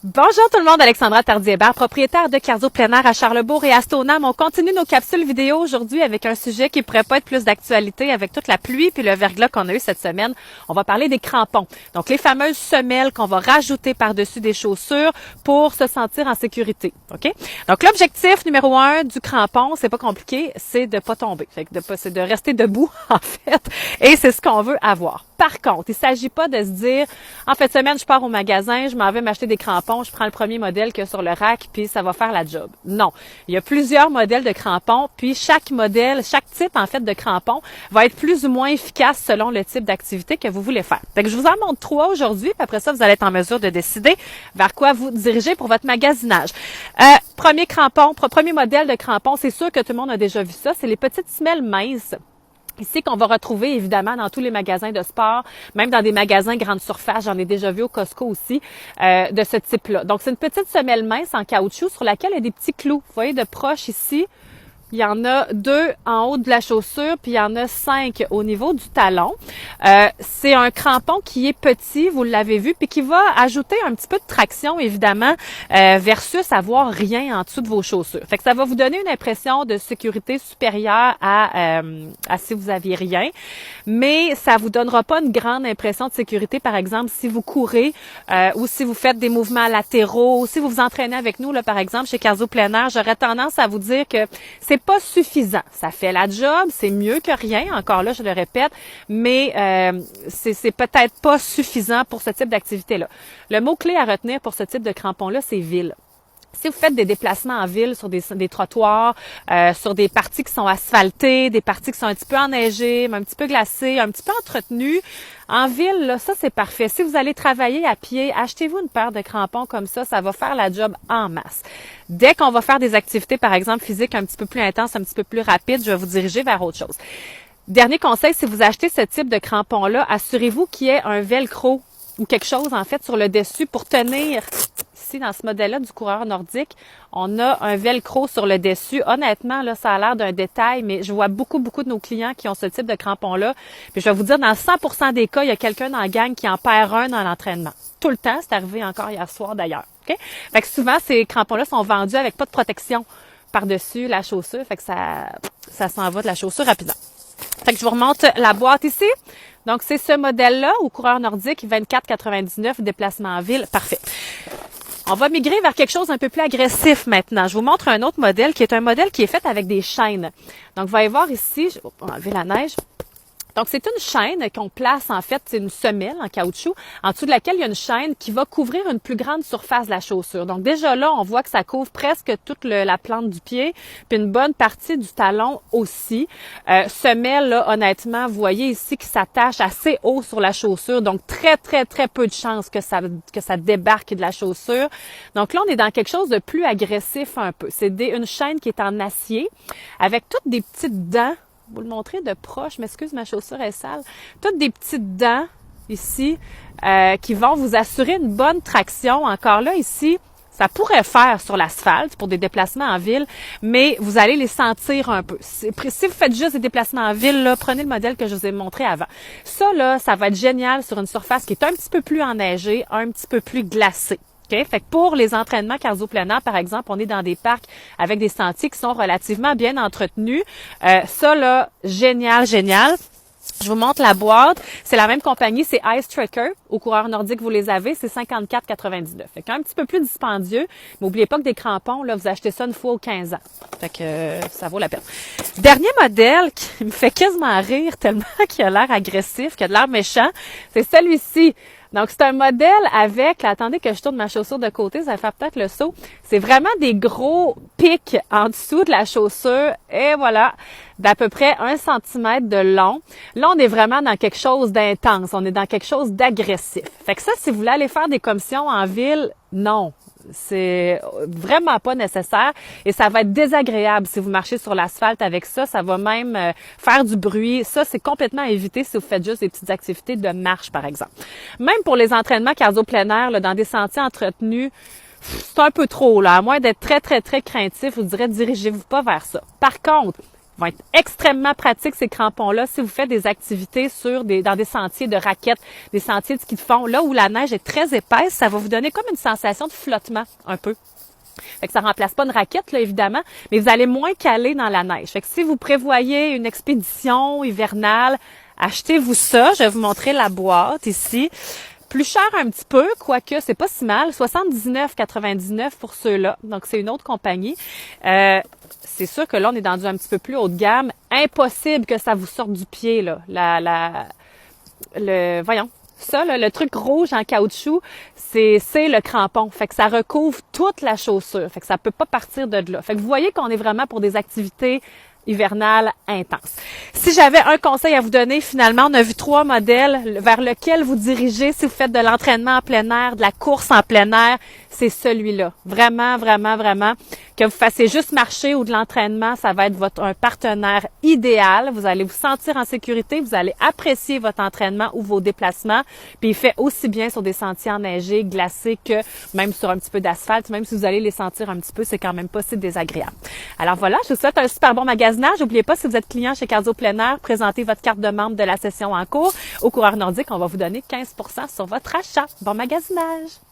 Bonjour tout le monde, Alexandra Tardy-Hébert, propriétaire de Cardio Plein Air à Charlesbourg et à Stoneham. On continue nos capsules vidéo aujourd'hui avec un sujet qui pourrait pas être plus d'actualité avec toute la pluie puis le verglas qu'on a eu cette semaine. On va parler des crampons. Donc, les fameuses semelles qu'on va rajouter par-dessus des chaussures pour se sentir en sécurité. OK? Donc, l'objectif numéro 1 du crampon, c'est pas compliqué, c'est de pas tomber. Fait que c'est de rester debout, en fait. Et c'est ce qu'on veut avoir. Par contre, il s'agit pas de se dire, en fin de semaine, je pars au magasin, je m'en vais m'acheter des crampons, je prends le premier modèle qu'il y a sur le rack, puis ça va faire la job. Non. Il y a plusieurs modèles de crampons, puis chaque modèle, chaque type, en fait, de crampon va être plus ou moins efficace selon le type d'activité que vous voulez faire. Fait que je vous en montre 3 aujourd'hui, puis après ça, vous allez être en mesure de décider vers quoi vous diriger pour votre magasinage. Premier modèle de crampon, c'est sûr que tout le monde a déjà vu ça, c'est les petites semelles minces. Ici, qu'on va retrouver évidemment dans tous les magasins de sport, même dans des magasins grande surface, j'en ai déjà vu au Costco aussi, de ce type-là. Donc, c'est une petite semelle mince en caoutchouc sur laquelle il y a des petits clous. Vous voyez de proche ici, il y en a 2 en haut de la chaussure, puis il y en a 5 au niveau du talon. C'est un crampon qui est petit, vous l'avez vu, puis qui va ajouter un petit peu de traction, évidemment, versus avoir rien en dessous de vos chaussures. Fait que ça va vous donner une impression de sécurité supérieure à si vous aviez rien, mais ça vous donnera pas une grande impression de sécurité, par exemple, si vous courez ou si vous faites des mouvements latéraux, ou si vous vous entraînez avec nous, là, par exemple, chez Cardio Plein Air, j'aurais tendance à vous dire que c'est pas suffisant. Ça fait la job, c'est mieux que rien, encore là, je le répète, mais c'est peut-être pas suffisant pour ce type d'activité-là. Le mot-clé à retenir pour ce type de crampon-là, c'est ville. Si vous faites des déplacements en ville sur des trottoirs, sur des parties qui sont asphaltées, des parties qui sont un petit peu enneigées, mais un petit peu glacées, un petit peu entretenues, en ville, là, ça c'est parfait. Si vous allez travailler à pied, achetez-vous une paire de crampons comme ça va faire la job en masse. Dès qu'on va faire des activités, par exemple, physiques un petit peu plus intenses, un petit peu plus rapides, je vais vous diriger vers autre chose. Dernier conseil, si vous achetez ce type de crampon-là, assurez-vous qu'il y ait un velcro ou quelque chose, en fait, sur le dessus pour tenir. Ici, dans ce modèle-là du coureur nordique, on a un velcro sur le dessus. Honnêtement, là, ça a l'air d'un détail, mais je vois beaucoup de nos clients qui ont ce type de crampon-là. Puis je vais vous dire, dans 100% des cas, il y a quelqu'un dans la gang qui en perd un dans l'entraînement. Tout le temps, c'est arrivé encore hier soir d'ailleurs. OK? Fait que souvent, ces crampons-là sont vendus avec pas de protection par-dessus la chaussure. Fait que ça s'en va de la chaussure rapidement. Fait que je vous remonte la boîte ici. Donc, c'est ce modèle-là, au coureur nordique, 24,99, déplacement en ville. Parfait. On va migrer vers quelque chose un peu plus agressif maintenant. Je vous montre un autre modèle qui est un modèle qui est fait avec des chaînes. Donc, vous allez voir ici, je vais enlever la neige. Donc, c'est une chaîne qu'on place, en fait, c'est une semelle en caoutchouc, en dessous de laquelle il y a une chaîne qui va couvrir une plus grande surface de la chaussure. Donc, déjà là, on voit que ça couvre presque toute la plante du pied, puis une bonne partie du talon aussi. Semelle, là, honnêtement, vous voyez ici que s'attache assez haut sur la chaussure, donc très peu de chances que ça débarque de la chaussure. Donc là, on est dans quelque chose de plus agressif un peu. C'est une chaîne qui est en acier, avec toutes des petites dents. Vous le montrer de proche, m'excuse, ma chaussure est sale. Toutes des petites dents ici qui vont vous assurer une bonne traction. Encore là, ici, ça pourrait faire sur l'asphalte pour des déplacements en ville, mais vous allez les sentir un peu. Si vous faites juste des déplacements en ville, là, prenez le modèle que je vous ai montré avant. Ça, là, ça va être génial sur une surface qui est un petit peu plus enneigée, un petit peu plus glacée. Okay? Fait que pour les entraînements cardio plein air, par exemple, on est dans des parcs avec des sentiers qui sont relativement bien entretenus. Ça, là, génial. Je vous montre la boîte. C'est la même compagnie, c'est Ice Tracker. Au coureur nordique, vous les avez, c'est 54,99. Fait qu'un petit peu plus dispendieux. Mais n'oubliez pas que des crampons, là, vous achetez ça une fois aux 15 ans. Fait que ça vaut la peine. Dernier modèle qui me fait quasiment rire tellement qu'il a l'air agressif, qu'il a de l'air méchant, c'est celui-ci. Donc, c'est un modèle avec, là, attendez que je tourne ma chaussure de côté, ça va faire peut-être le saut. C'est vraiment des gros pics en dessous de la chaussure. Et voilà, d'à peu près 1 centimètre de long. Là, on est vraiment dans quelque chose d'intense. On est dans quelque chose d'agressif. Fait que ça, si vous voulez aller faire des commissions en ville, non. C'est vraiment pas nécessaire et ça va être désagréable si vous marchez sur l'asphalte avec ça. Ça va même faire du bruit. Ça, c'est complètement à éviter si vous faites juste des petites activités de marche, par exemple. Même pour les entraînements cardio plein air, là, dans des sentiers entretenus, c'est un peu trop, là. À moins d'être très craintif, je vous dirais, dirigez-vous pas vers ça. Par contre, vont être extrêmement pratiques, ces crampons-là, si vous faites des activités dans des sentiers de raquettes, des sentiers de ski de fond, là où la neige est très épaisse, ça va vous donner comme une sensation de flottement, un peu. Fait que ça remplace pas une raquette, là, évidemment, mais vous allez moins caler dans la neige. Fait que si vous prévoyez une expédition hivernale, achetez-vous ça. Je vais vous montrer la boîte ici. Plus cher un petit peu, quoique c'est pas si mal, 79,99 pour ceux-là. Donc, c'est une autre compagnie. C'est sûr que là, on est dans un petit peu plus haut de gamme. Impossible que ça vous sorte du pied, là. Voyons. Ça, là, le truc rouge en caoutchouc, c'est le crampon. Fait que ça recouvre toute la chaussure. Fait que ça peut pas partir de là. Fait que vous voyez qu'on est vraiment pour des activités hivernale intense. Si j'avais un conseil à vous donner, finalement, on a vu 3 modèles vers lequel vous dirigez si vous faites de l'entraînement en plein air, de la course en plein air, c'est celui-là. Vraiment, vraiment, vraiment. Que vous fassiez juste marcher ou de l'entraînement, ça va être un partenaire idéal. Vous allez vous sentir en sécurité, vous allez apprécier votre entraînement ou vos déplacements. Puis il fait aussi bien sur des sentiers enneigés, glacés, que même sur un petit peu d'asphalte. Même si vous allez les sentir un petit peu, c'est quand même pas si désagréable. Alors voilà, je vous souhaite un super bon magasinage. N'oubliez pas, si vous êtes client chez Cardio Plein Air, présentez votre carte de membre de la session en cours. Au Coureur Nordique, on va vous donner 15% sur votre achat. Bon magasinage!